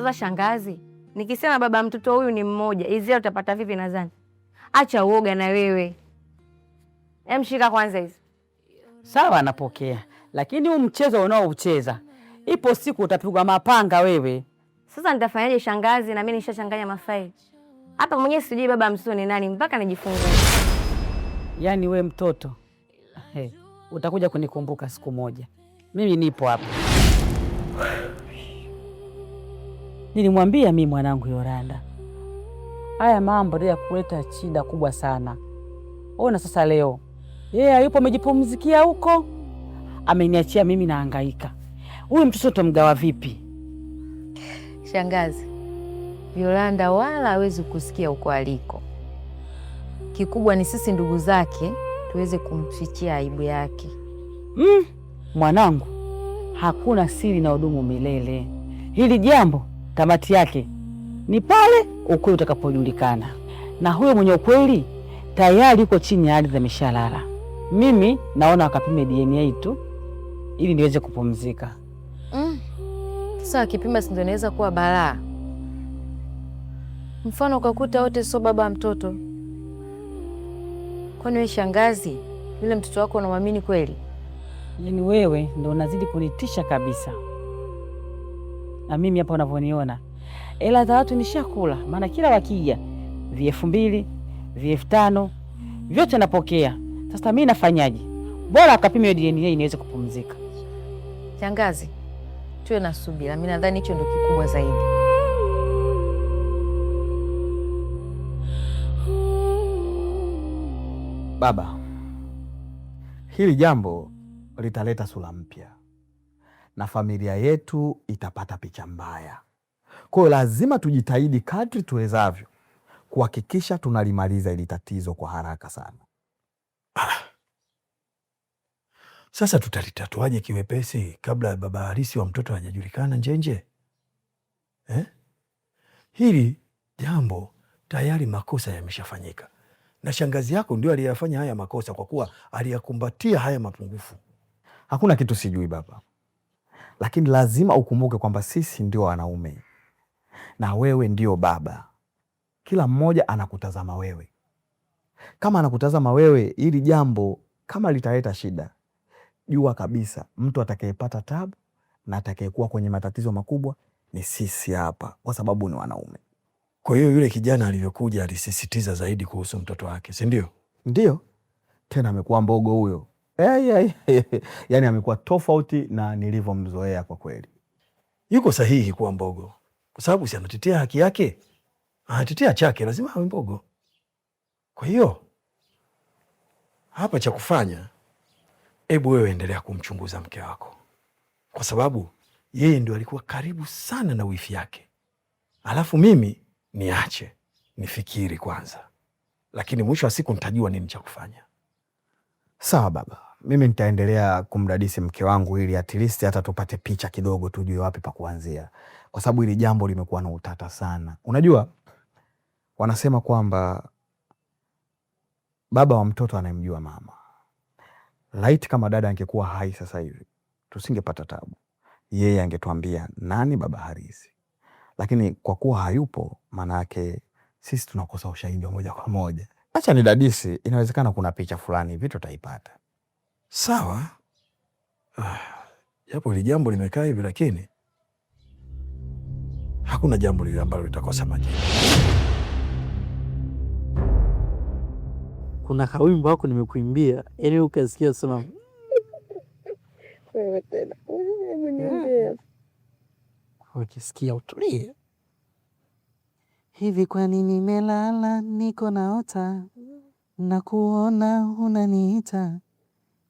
Sasa shangazi, nikisema baba mtoto huyu ni mmoja, hizi utapata vipi nadhani? Acha uoga na wewe. Mshika kwanza hizi. Sawa, anapokea. Lakini huu mchezo unaoucheza, ipo siku utapigwa mapanga wewe. Sasa nitafanyaje shangazi, na mimi nishachanganya mafaili. Hapa mwenyewe sijui baba mtoto ni nani mpaka nijifungue. Yaani we mtoto. Utakuja kunikumbuka siku moja. Mimi nipo hapa. Nilimwambia mimi mwanangu Yoranda, haya mambo ndio ya kuleta shida kubwa sana. Ona sasa leo yeye hayupo, amejipumzikia huko, ameniachia mimi nahangaika. Huyu mtoto tumgawa vipi? Shangazi, Yoranda wala hawezi kusikia huko aliko. Kikubwa ni sisi ndugu zake tuweze kumfichia aibu yake. Mwanangu, hakuna siri na udumu milele. Hili jambo tamati yake ni pale ukweli utakapojulikana, na huyo mwenye ukweli tayari yuko chini ya ardhi ameshalala. Mimi naona akapime DNA tu ili niweze kupumzika. Sasa akipima si ndio inaweza kuwa balaa. Mfano ukakuta wote sio baba mtoto. Kwani wewe shangazi, yule mtoto wako unamwamini kweli? Yaani wewe ndio unazidi kunitisha kabisa. Na mimi hapa unavyoniona, hela za watu nishakula, maana kila wakija V2000, V5000 vyote napokea. Sasa mimi nafanyaje? Bora akapime DNA niweze kupumzika. Shangazi, tuwe na subira. Mimi nadhani hicho ndio kikubwa zaidi. Baba, hili jambo litaleta sura mpya na familia yetu itapata picha mbaya. Kwa hiyo lazima tujitahidi kadri tuwezavyo kuhakikisha tunalimaliza hili tatizo kwa haraka sana. Sasa tutalitatuaje kiwepesi kabla baba halisi wa mtoto hajajulikana Njenje? Hili jambo tayari makosa yameshafanyika, na shangazi yako ndio aliyafanya haya makosa kwa kuwa aliyakumbatia haya mapungufu. Hakuna kitu sijui baba, lakini lazima ukumbuke kwamba sisi ndio wanaume na wewe ndio baba. Kila mmoja anakutazama wewe. Kama anakutazama wewe, hili jambo kama litaleta shida, jua kabisa mtu atakayepata tabu na atakayekuwa kwenye matatizo makubwa ni sisi hapa, kwa sababu ni wanaume. Kwa hiyo yule kijana alivyokuja alisisitiza zaidi kuhusu mtoto wake, si ndio? Ndio. Tena amekuwa mbogo huyo. Yaani amekuwa tofauti na nilivyomzoea kwa kweli. Yuko sahihi kuwa mbogo, kwa sababu si anatetea haki yake, anatetea chake, lazima awe mbogo. Kwa hiyo hapa cha kufanya, hebu wewe endelea kumchunguza mke wako, kwa sababu yeye ndio alikuwa karibu sana na wifi yake. Alafu mimi niache nifikiri kwanza, lakini mwisho wa siku nitajua nini cha kufanya. Sawa baba, mimi nitaendelea kumdadisi mke wangu ili at least hata tupate picha kidogo, tujue wapi pa kuanzia, kwa sababu hili jambo limekuwa na utata sana. Unajua wanasema kwamba baba wa mtoto anayemjua mama. Laiti kama dada angekuwa hai sasa hivi tusingepata tabu, yeye angetuambia nani baba halisi. Lakini kwa kuwa hayupo, maana yake sisi tunakosa ushahidi wa moja kwa moja. Acha ni dadisi, inawezekana kuna picha fulani hivi tutaipata. Sawa. Japo hili jambo limekaa hivi, lakini hakuna jambo lile ambalo litakosa majibu. Kuna kawimbo wako nimekuimbia, yaani ukasikia sana. Wewe tena. Ukisikia utulie. Hivi kwa nini nimelala niko naota, na kuona unaniita,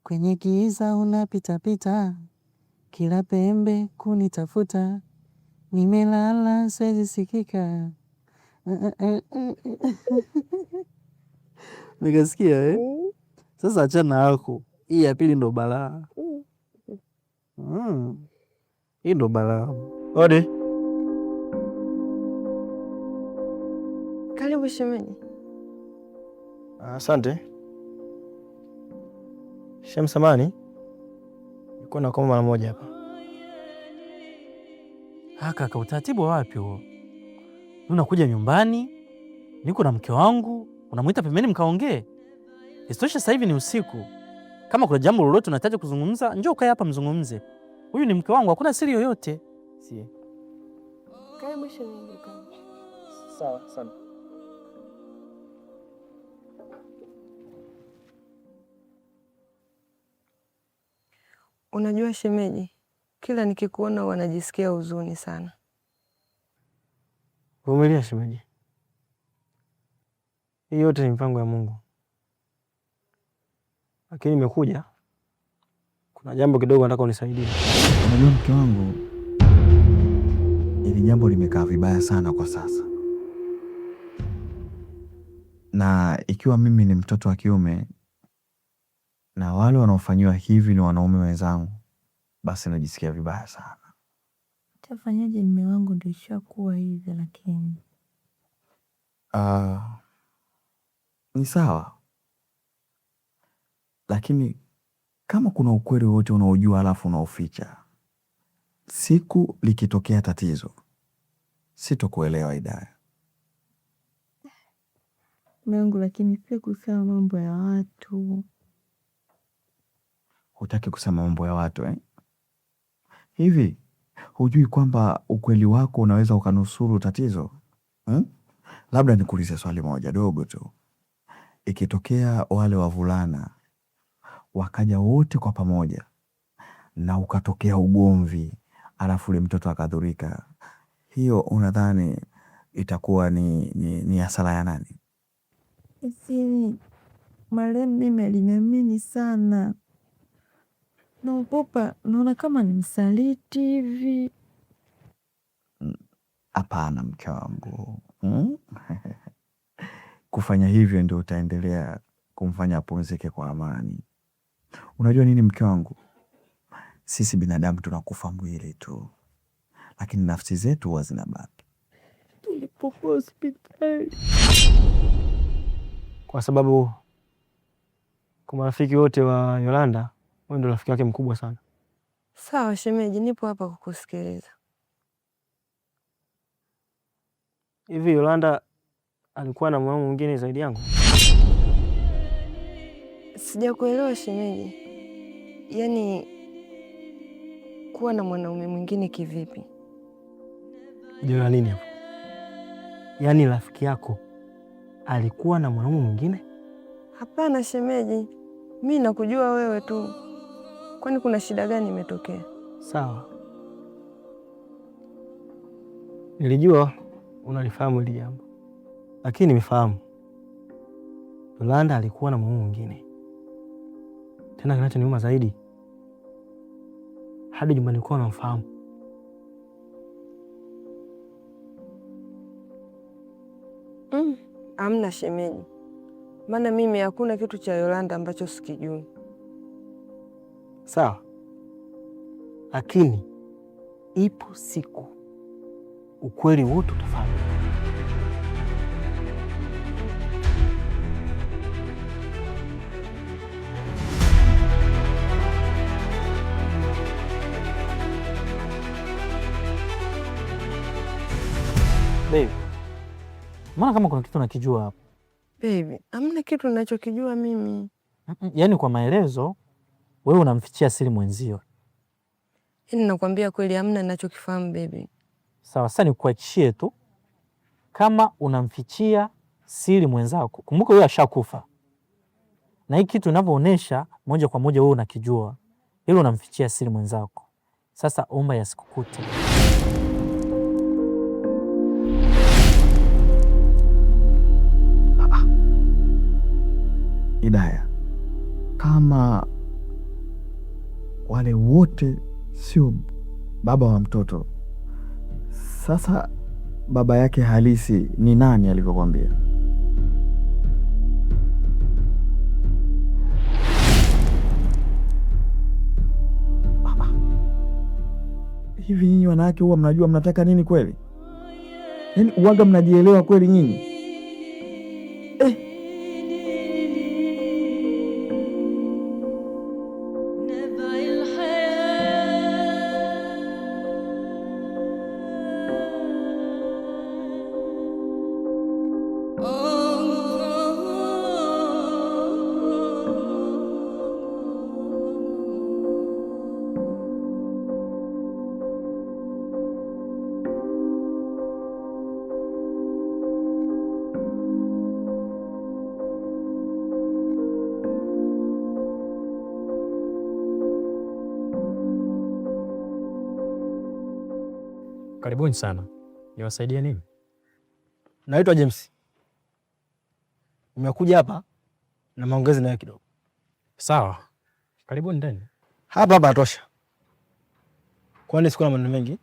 kwenye giza unapita pita, kila pembe kunitafuta, nimelala siwezi sikika. Nikasikia Sasa achana yako. Hii ya pili ndo balaa. Hii ndo balaa. Odi. Karibu shemeji. Asante. Shamsamani. Niko na koma mara moja hapa. Kaka, utaratibu wapi huo? Unakuja nyumbani, niko na mke wangu, unamwita pembeni mkaongee. Isitoshe sasa hivi ni usiku. Kama kuna jambo lolote unataka kuzungumza, njoo kae hapa mzungumze. Huyu ni mke wangu, hakuna siri yoyote. Sie. Kae mwisho niende kama. Sawa, sana. Unajua shemeji, kila nikikuona huwa najisikia huzuni sana. Vumilia shemeji. Hii yote ni mpango ya Mungu. Lakini nimekuja, kuna jambo kidogo nataka unisaidie. Unajua mke wangu, hili jambo limekaa vibaya sana kwa sasa, na ikiwa mimi ni mtoto wa kiume na wale wanaofanyiwa hivi ni wanaume wenzangu, basi najisikia vibaya sana. Tafanyaje? Mume wangu ndio ishakuwa hivi, lakini ni sawa, lakini kama kuna ukweli wote unaojua alafu unaoficha, siku likitokea tatizo sitokuelewa Idaya. mume wangu, lakini si kusema mambo ya watu. Hutaki kusema mambo ya watu eh? Hivi hujui kwamba ukweli wako unaweza ukanusuru tatizo hmm? Labda nikuulize swali moja dogo tu. Ikitokea wale wavulana wakaja wote kwa pamoja na ukatokea ugomvi alafu ule mtoto akadhurika, hiyo unadhani itakuwa ni hasara ya nani? Isi marehemu mimi aliniamini sana. Naogopa, naona kama ni msaliti hivi. Hapana mke wangu kufanya hivyo ndio utaendelea kumfanya apumzike kwa amani. Unajua nini mke wangu, sisi binadamu tunakufa mwili tu, lakini nafsi zetu huwa zinabaki. Tulipokuwa hospitali, Kwa sababu kwa marafiki wote wa Yolanda, wewe ndio rafiki yake mkubwa sana. Sawa shemeji, nipo hapa kukusikiliza. Hivi Yolanda alikuwa na mwanaume mwingine zaidi yangu? Sijakuelewa shemeji. Yaani kuwa na mwanaume mwingine kivipi? Jua nini hapo? Yaani rafiki yako alikuwa na mwanaume mwingine? Hapana shemeji, mi nakujua wewe tu. Kwani kuna shida gani imetokea? Sawa, nilijua unalifahamu hili jambo, lakini nimefahamu Yolanda alikuwa na mwanaume mwingine. Tena kinachoniuma zaidi, hadi nyumbani kwao namfahamu. Amna shemeji, maana mimi hakuna kitu cha Yolanda ambacho sikijui. Sawa, lakini ipo siku ukweli wote utafahamu. Baby, mbona kama kuna kitu nakijua hapo? Baby, amna kitu ninachokijua mimi. Yaani kwa maelezo wewe unamfichia siri mwenzio. Yaani nakwambia kweli amna ninachokifahamu baby. Sawa, sasa nikuachie tu. Kama unamfichia siri mwenzako, kumbuka wewe ashakufa. Na hii kitu inavyoonesha moja kwa moja wewe unakijua. Hilo unamfichia siri mwenzako. Sasa omba yasikukute. Idaya, kama wale wote sio baba wa mtoto, sasa baba yake halisi ni nani alivyokuambia? Hivi nyinyi wanawake huwa mnajua mnataka nini kweli? Yaani uwaga mnajielewa kweli nyinyi? Karibuni sana. Niwasaidie nini? Naitwa James. Nimekuja hapa na maongezi nayo kidogo. Sawa. Karibuni ndani. Hapa patosha. Kwani sikuwa na maneno mengi.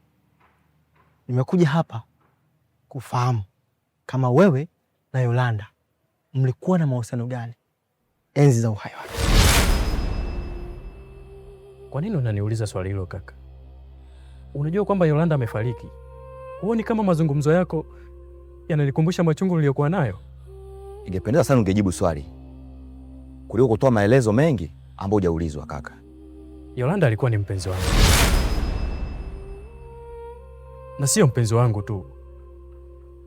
Nimekuja hapa kufahamu kama wewe na Yolanda mlikuwa na mahusiano gani enzi za uhai wake. Kwa nini unaniuliza swali hilo kaka? Unajua kwamba Yolanda amefariki. Huoni kama mazungumzo yako yananikumbusha machungu niliyokuwa nayo? Ingependeza sana ungejibu swali kuliko kutoa maelezo mengi ambayo hujaulizwa kaka. Yolanda alikuwa ni mpenzi wangu. Na sio mpenzi wangu tu.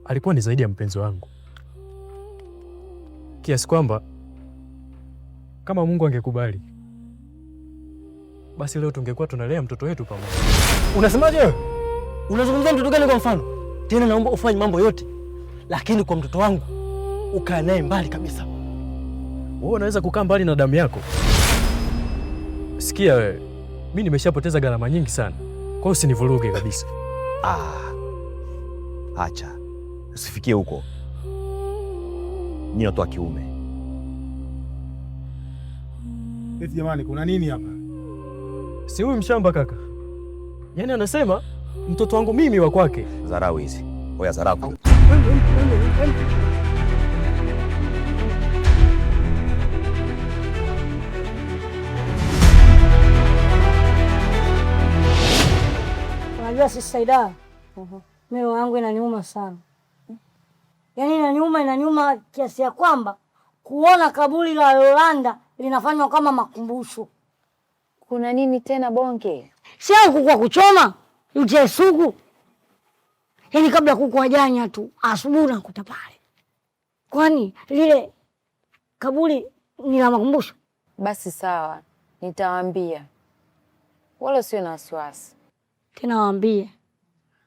Alikuwa ni zaidi ya mpenzi wangu. Kiasi kwamba kama Mungu angekubali, basi leo tungekuwa tunalea mtoto wetu pamoja. Unasemaje wewe? Unazungumzia mtoto gani kwa mfano? Tena naomba ufanye mambo yote, lakini kwa mtoto wangu ukae naye mbali kabisa. Wewe unaweza kukaa mbali na damu yako? Sikia wewe, mimi nimeshapoteza gharama nyingi sana. Kwa hiyo usinivuruge kabisa. Acha. Usifikie huko. Ni watu wa kiume. Eti jamani, kuna nini hapa? Si huyu mshamba kaka. Yaani anasema mtoto wangu mimi wa kwake. Dharau hizi. Oya dharau. Unajua Sister Saida, mimi wangu inaniuma sana. Yaani inaniuma kiasi ya kwamba kuona kaburi la Yolanda linafanywa kama makumbusho. Kuna nini tena Bonge? Sio kuku kwa kuchoma, utie sugu. Yaani kabla kuku wajanya tu, asubuhi nakuta pale. Kwani lile kaburi ni la makumbusho? Basi sawa, nitawaambia. Wala sio na wasiwasi. Tena waambie.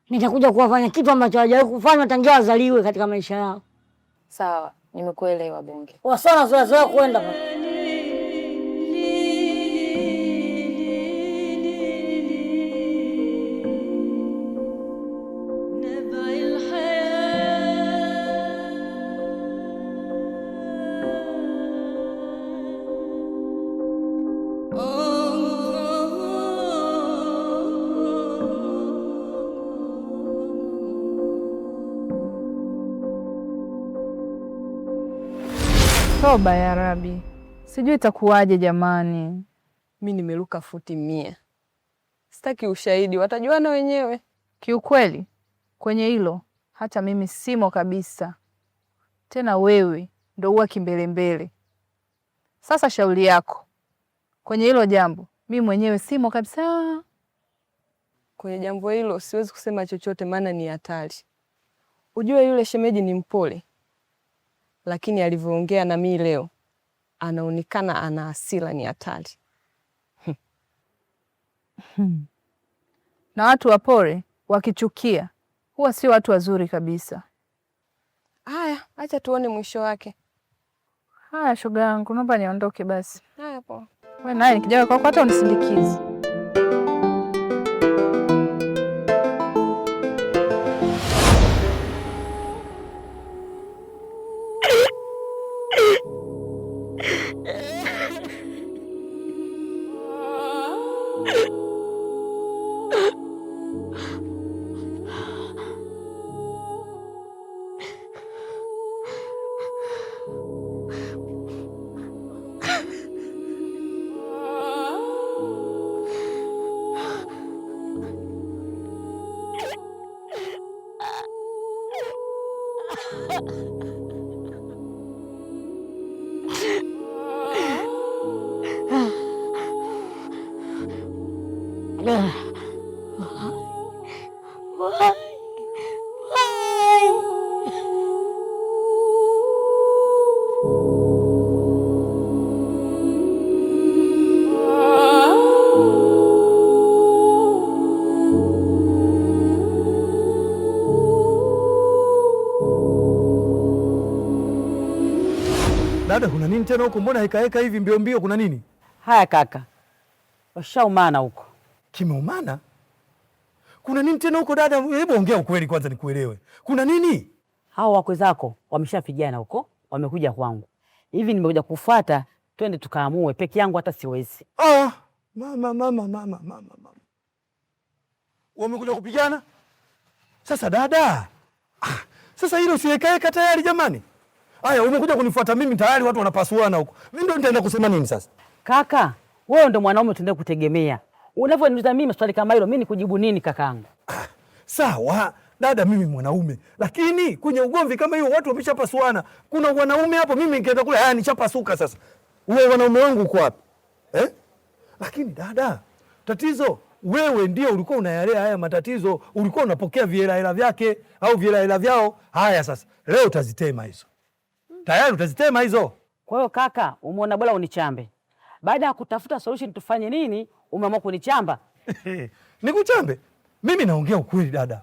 Nitakuja kuwafanya kitu ambacho hawajawahi kufanya tangia wazaliwe katika maisha yao. Sawa, nimekuelewa Bonge. Wasana zoea kwenda baba. Toba ya Rabi, sijui itakuwaje jamani. Mi nimeruka futi 100. Sitaki ushahidi, watajuana wenyewe. Kiukweli kwenye hilo hata mimi simo kabisa. Tena wewe ndo huwa kimbelembele. Sasa shauri yako kwenye hilo jambo, mimi mwenyewe simo kabisa. Kwenye jambo hilo siwezi kusema chochote, maana ni hatari. Ujue yule shemeji ni mpole, lakini alivyoongea na mimi leo anaonekana ana hasira, ni hatari. Na watu wapore wakichukia huwa sio watu wazuri kabisa. Haya, acha tuone mwisho wake. Haya shoga yangu, naomba niondoke basi. Haya poa. Wewe naye nikija kwako hata unisindikize. Dada, kuna nini tena huko? Mbona heka hivi mbio mbio, kuna nini? Haya kaka, washaumana huko. Kimeumana? Kuna nini tena huko dada? Hebu ongea ukweli kwanza nikuelewe. Kuna nini? Hao wakwe zako wameshapigana huko, wamekuja kwangu. Hivi nimekuja kufuata, twende tukaamue. Peke yangu hata siwezi. Mama. Wamekuja kupigana? Sasa dada. Sasa hilo siwekaeka tayari jamani. Haya, umekuja kunifuata mimi tayari watu wanapasuana huko. Mimi ndio nitaenda kusema nini sasa? Kaka, wewe ndo mwanaume tuende kutegemea. Unavyoniuliza mimi maswali kama hilo, mimi nikujibu nini kakangu? Sawa, dada mimi mwanaume. Lakini kwenye ugomvi kama hiyo watu wameshapasuana. Kuna wanaume hapo, mimi nikaenda kule, haya nichapasuka sasa. Wewe wanaume wangu uko wapi? Lakini dada, tatizo wewe ndio ulikuwa unayalea haya matatizo, ulikuwa unapokea vielahela vyake au vielahela vyao. Haya sasa, leo utazitema hizo. Tayari utazitema hizo. Kwa hiyo kaka, umeona bora unichambe. Baada ya kutafuta solution tufanye nini, umeamua kunichamba. Nikuchambe? Mimi naongea ukweli dada.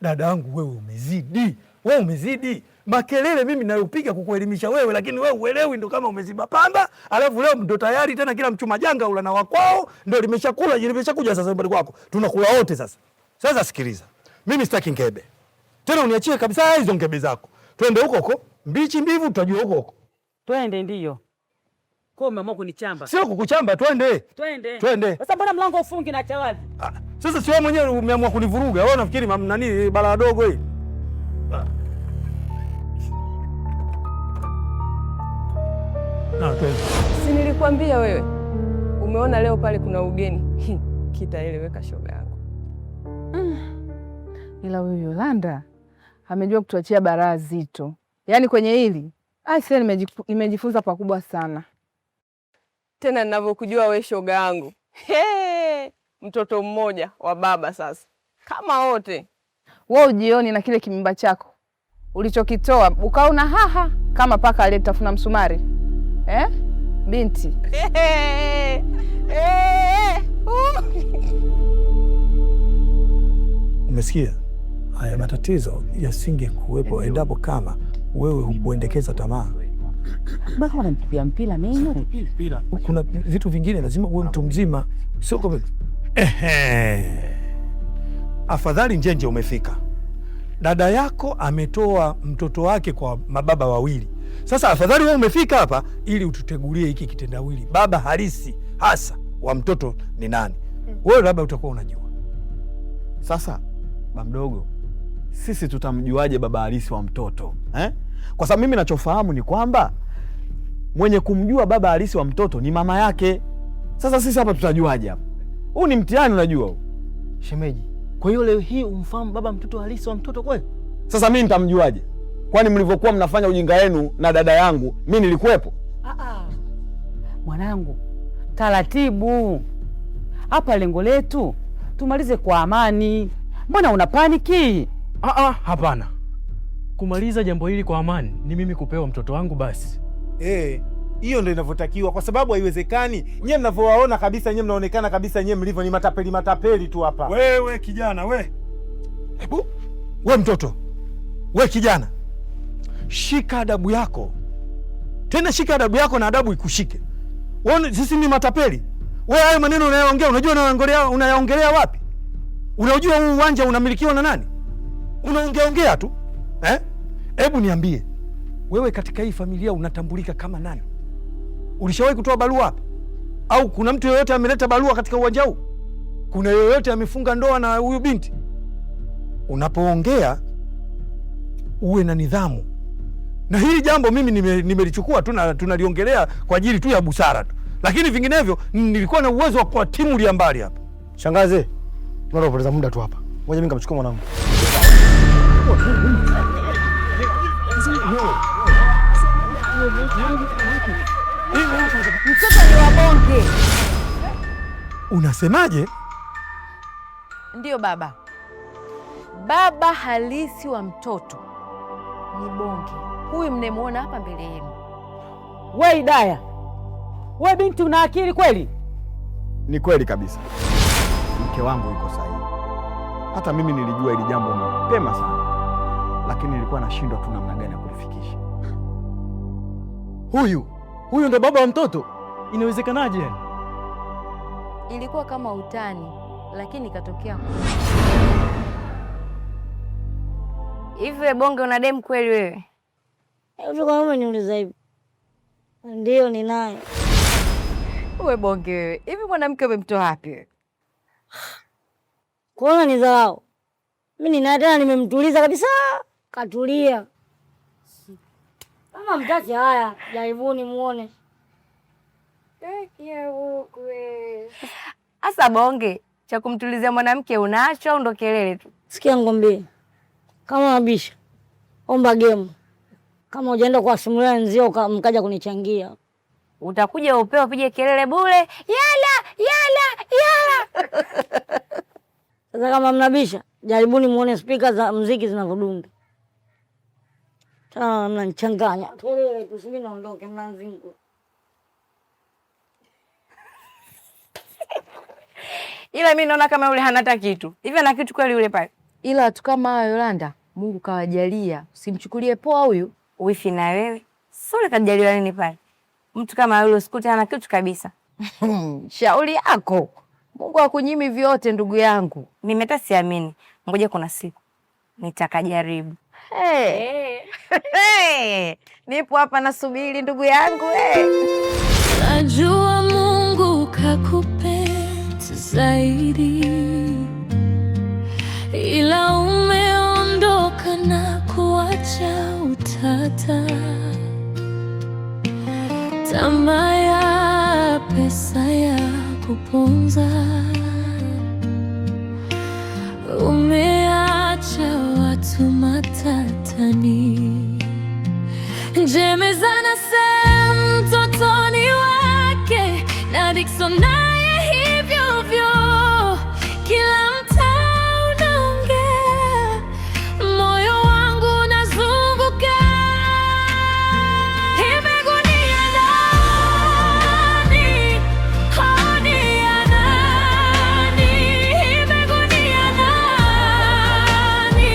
Dada yangu wewe umezidi. Wewe umezidi. Makelele mimi nayopiga kukuelimisha wewe, lakini wewe uelewi, ndo kama umeziba pamba. Alafu leo ndo tayari tena kila mchuma janga ula na wakwao ndo limeshakuja sasa mbali kwako. Tunakula wote sasa. Sasa sikiliza. Mimi sitaki ngebe. Tena uniachie kabisa hizo ngebe zako. Twende huko huko. Mbichi mbivu tutajua huko huko. Twende ndio. Kwa umeamua kunichamba. Sio kukuchamba, twende. Twende. Sasa mbona mlango ufungi na chawazi? Sasa si wewe mwenyewe umeamua kunivuruga. Wewe unafikiri nani bala dogo hii? Si nilikwambia wewe? Umeona leo pale kuna ugeni. Kitaeleweka shoga yangu. Ila huyu Yolanda amejua kutuachia baraa zito. Yaani kwenye hili sasa nimejifunza pakubwa sana. Tena ninavyokujua wewe shoga yangu. Mtoto mmoja wa baba sasa. Kama wote. Wewe ujioni na kile kimimba chako ulichokitoa ukaona haha kama paka aliyetafuna msumari. Binti. Umesikia? Haya matatizo yasinge kuwepo endapo kama wewe hukuendekeza tamaa. Mbona unanipigia mpira mimi? Kuna vitu vingine lazima uwe mtu mzima, sio kama afadhali njenje umefika. Dada yako ametoa mtoto wake kwa mababa wawili. Sasa afadhali wewe umefika hapa ili ututegulie hiki kitendawili. Baba halisi hasa wa mtoto ni nani? Wewe labda utakuwa unajua. Sasa bamdogo, sisi tutamjuaje baba halisi wa mtoto? Kwa sababu mimi nachofahamu ni kwamba mwenye kumjua baba halisi wa mtoto ni mama yake. Sasa sisi hapa tutajuaje hapa? Huu ni mtihani unajua huu. Shemeji, kwa hiyo leo hii umfahamu baba mtoto halisi wa mtoto kweli? Sasa mimi nitamjuaje? Kwani mlivyokuwa mnafanya ujinga wenu na dada yangu, mimi nilikuwepo? Mwanangu, taratibu. Hapa lengo letu tumalize kwa amani. Mbona una paniki? Hapana. Kumaliza jambo hili kwa amani ni mimi kupewa mtoto wangu basi. Hiyo ndio inavyotakiwa, kwa sababu haiwezekani nyewe mnavyowaona kabisa, nyewe mnaonekana kabisa nyewe mlivyo ni matapeli tu hapa. Wewe kijana we. Hebu we mtoto. We kijana. Shika adabu yako. Tena shika adabu yako na adabu ikushike. Wewe sisi ni matapeli. Wewe hayo maneno unayoongea unajua unayaongelea wapi? Unajua huu uwanja unamilikiwa na nani? Unaongea tu. Hebu niambie. Wewe katika hii familia unatambulika kama nani? Ulishawahi kutoa barua hapa? Au kuna mtu yeyote ameleta barua katika uwanja huu? Kuna yeyote amefunga ndoa na huyu binti? Unapoongea uwe na nidhamu. Na hili jambo mimi nimelichukua tu na tunaliongelea kwa ajili tu ya busara tu. Lakini vinginevyo nilikuwa na uwezo wa kuwatimulia mbali hapa. Shangazi, tunataka kupoteza muda tu hapa. Ngoja mimi nikamchukua mwanangu. Mtoto ni wa bonge. Unasemaje? Ndiyo baba. Baba halisi wa mtoto ni bonge. Huyu mnemwona hapa mbele yenu. We Hidaya, we binti una akili kweli? Ni kweli kabisa. Mke wangu yuko sahihi. Hata mimi nilijua hili jambo mapema sana, lakini nilikuwa nashindwa tu namna gani ya kulifikisha. Huyu ndo baba wa mtoto? Inawezekanaje? Ilikuwa kama utani, lakini ikatokea. Hivi we Bonge, una demu kweli wewe? Hivi kwa nini uniuliza hivi? Ndio ninaye. We Bonge wewe, hivi mwanamke umemtoa wapi wewe? Kuona ni dharau. Mimi ninaye tena, nimemtuliza kabisa, katulia. Kama mtaki, haya jaribuni muone. Asa Bonge, cha kumtulizia mwanamke unacho au ndo kelele tu? Sikia ngombe, kama nabisha omba game. Kama hujaenda kuwasimulia wenzio mkaja kunichangia, utakuja upeo upige kelele bure, yala yala yala. Sasa kama mnabisha, jaribuni muone spika za muziki zinavyodunda. Tana mnanichanganya. Tole tusimi naondoke mnanzingu. Ila mimi naona kama yule hanata kitu. Hivi ana kitu kweli yule pale? Ila watu kama hao Yolanda, Mungu kawajalia. Usimchukulie poa huyu. Wifi na wewe. Sole kajaliwa nini pale? Mtu kama yule usikute ana kitu kabisa. Shauri yako. Mungu akunyimi vyote ndugu yangu. Mimi hata siamini. Ngoja kuna siku nitakajaribu. Hey. Hey. Nipo hapa nasubiri ndugu yangu. Najua Mungu kakupenda zaidi, ila umeondoka na kuacha utata. Tamaa ya pesa ya kuponza, umeacha watu matatani. Jemezana sema mtotoni wake na Dickson naye hivyo vyo. Kila mtaa unaongea, moyo wangu unazunguka. Hivi gunia nani? Hodi ya nani? Hivi gunia nani?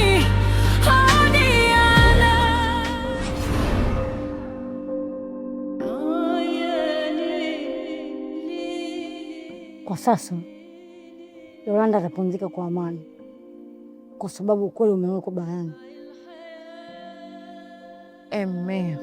Hodi ya nani? Kwa sasa Yolanda atapumzika kwa amani, kwa sababu ukweli umewekwa bayani. Amen.